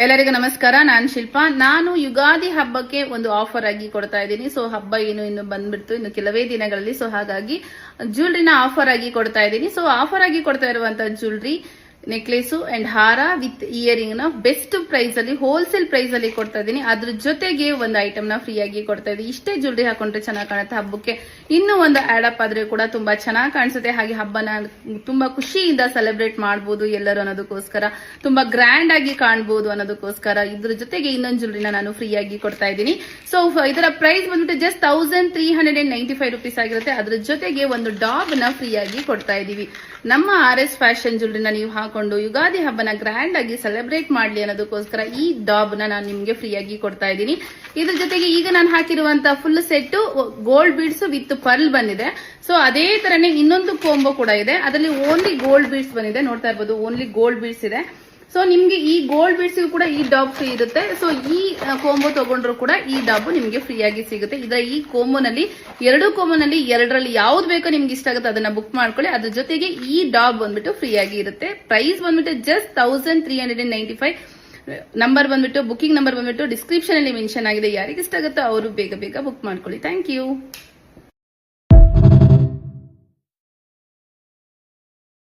ಎಲ್ಲರಿಗೂ ನಮಸ್ಕಾರ. ನಾನು ಶಿಲ್ಪಾ. ನಾನು ಯುಗಾದಿ ಹಬ್ಬಕ್ಕೆ ಒಂದು ಆಫರ್ ಆಗಿ ಕೊಡ್ತಾ ಇದ್ದೀನಿ. ಸೊ ಹಬ್ಬ ಇನ್ನು ಬಂದ್ಬಿಡ್ತು, ಇನ್ನು ಕೆಲವೇ ದಿನಗಳಲ್ಲಿ. ಸೊ ಹಾಗಾಗಿ ಜ್ಯುವೆಲ್ರಿನ ಆಫರ್ ಆಗಿ ಕೊಡ್ತಾ ಇದ್ದೀನಿ. ಸೊ ಆಫರ್ ಆಗಿ ಕೊಡ್ತಾ ಇರುವಂತಹ ಜ್ಯುವೆಲ್ರಿ ನೆಕ್ಲೇಸು ಅಂಡ್ ಹಾರ ವಿತ್ ಇಯರಿಂಗ್ ನ ಬೆಸ್ಟ್ ಪ್ರೈಸ್ ಅಲ್ಲಿ, ಹೋಲ್ಸೇಲ್ ಪ್ರೈಸ್ ಅಲ್ಲಿ ಕೊಡ್ತಾ ಇದ್ದೀನಿ. ಅದ್ರ ಜೊತೆಗೆ ಒಂದು ಐಟಮ್ ನ ಫ್ರೀ ಆಗಿ ಕೊಡ್ತಾ ಇದ್ದೀನಿ. ಇಷ್ಟೇ ಜ್ಯುವೆಲ್ರಿ ಹಾಕೊಂಡ್ರೆ ಚೆನ್ನಾಗಿ ಕಾಣುತ್ತೆ. ಹಬ್ಬಕ್ಕೆ ಇನ್ನೂ ಒಂದು ಆಡ್ ಅಪ್ ಆದ್ರೆ ಕೂಡ ತುಂಬಾ ಚೆನ್ನಾಗಿ ಕಾಣಿಸುತ್ತೆ. ಹಾಗೆ ಹಬ್ಬನ ತುಂಬಾ ಖುಷಿಯಿಂದ ಸೆಲೆಬ್ರೇಟ್ ಮಾಡಬಹುದು ಎಲ್ಲರೂ ಅನ್ನೋದಕ್ಕೋಸ್ಕರ, ತುಂಬಾ ಗ್ರ್ಯಾಂಡ್ ಆಗಿ ಕಾಣಬಹುದು ಅನ್ನೋದಕ್ಕೋಸ್ಕರ ಇದ್ರ ಜೊತೆಗೆ ಇನ್ನೊಂದು ಜ್ಯುವೆಲ್ರಿನ ನಾನು ಫ್ರೀ ಆಗಿ ಕೊಡ್ತಾ ಇದ್ದೀನಿ. ಸೊ ಇದರ ಪ್ರೈಸ್ ಬಂದ್ಬಿಟ್ಟು ಜಸ್ಟ್ 1395 ರುಪೀಸ್ ಆಗಿರುತ್ತೆ. ಅದ್ರ ಜೊತೆಗೆ ಒಂದು ಡಾಬ್ ನ ಫ್ರೀ ಆಗಿ ಕೊಡ್ತಾ ಇದೀವಿ. ನಮ್ಮ RS ಫ್ಯಾಷನ್ ಜ್ಯುವೆಲ್ರಿನ ನೀವು ಹಾಕೊಂಡು ಯುಗಾದಿ ಹಬ್ಬನ ಗ್ರ್ಯಾಂಡ್ ಆಗಿ ಸೆಲೆಬ್ರೇಟ್ ಮಾಡ್ಲಿ ಅನ್ನೋದಕ್ಕೋಸ್ಕರ ಈ ಡಾಬ್ ನ ನಾನು ನಿಮ್ಗೆ ಫ್ರೀ ಆಗಿ ಕೊಡ್ತಾ ಇದ್ದೀನಿ. ಇದ್ರ ಜೊತೆಗೆ ಈಗ ನಾನು ಹಾಕಿರುವಂತಹ full set gold beads with pearl ಬಂದಿದೆ. ಸೊ ಅದೇ ತರನೇ ಇನ್ನೊಂದು ಕೋಂಬೋ ಕೂಡ ಇದೆ, ಅದರಲ್ಲಿ ಓನ್ಲಿ ಗೋಲ್ಡ್ ಬೀಡ್ಸ್ ಬಂದಿದೆ. ನೋಡ್ತಾ ಇರ್ಬೋದು, ಓನ್ಲಿ ಗೋಲ್ಡ್ ಬೀಡ್ಸ್ ಇದೆ. ಸೊ ನಿಮ್ಗೆ ಈ ಗೋಲ್ಡ್ ಬೀಡ್ಸ್ ಕೂಡ ಈ ಡಾಬ್ ಫ್ರೀ ಇರುತ್ತೆ. ಸೊ ಈ ಕೋಂಬೋ ತಗೊಂಡ್ರು ಕೂಡ ಈ ಡಾಬ್ ನಿಮ್ಗೆ ಫ್ರೀ ಆಗಿ ಸಿಗುತ್ತೆ. ಇದರ ಈ ಕೋಂಬೋನಲ್ಲಿ ಎರಡರಲ್ಲಿ ಯಾವ್ದು ಬೇಕೋ ನಿಮ್ಗೆ ಇಷ್ಟ ಆಗುತ್ತೆ ಅದನ್ನ ಬುಕ್ ಮಾಡ್ಕೊಳ್ಳಿ. ಅದ್ರ ಜೊತೆಗೆ ಈ ಡಾಬ್ ಬಂದ್ಬಿಟ್ಟು ಫ್ರೀ ಆಗಿ ಇರುತ್ತೆ. ಪ್ರೈಸ್ ಬಂದ್ಬಿಟ್ಟು ಜಸ್ಟ್ 1395. ನಂಬರ್ ಬಂದ್ಬಿಟ್ಟು, ಬುಕಿಂಗ್ ನಂಬರ್ ಬಂದ್ಬಿಟ್ಟು ಡಿಸ್ಕ್ರಿಪ್ಷನ್ ಅಲ್ಲಿ ಮೆನ್ಷನ್ ಆಗಿದೆ. ಯಾರಿಗೆ ಇಷ್ಟ ಆಗುತ್ತೋ ಅವರು ಬೇಗ ಬುಕ್ ಮಾಡ್ಕೊಳ್ಳಿ. Thank you.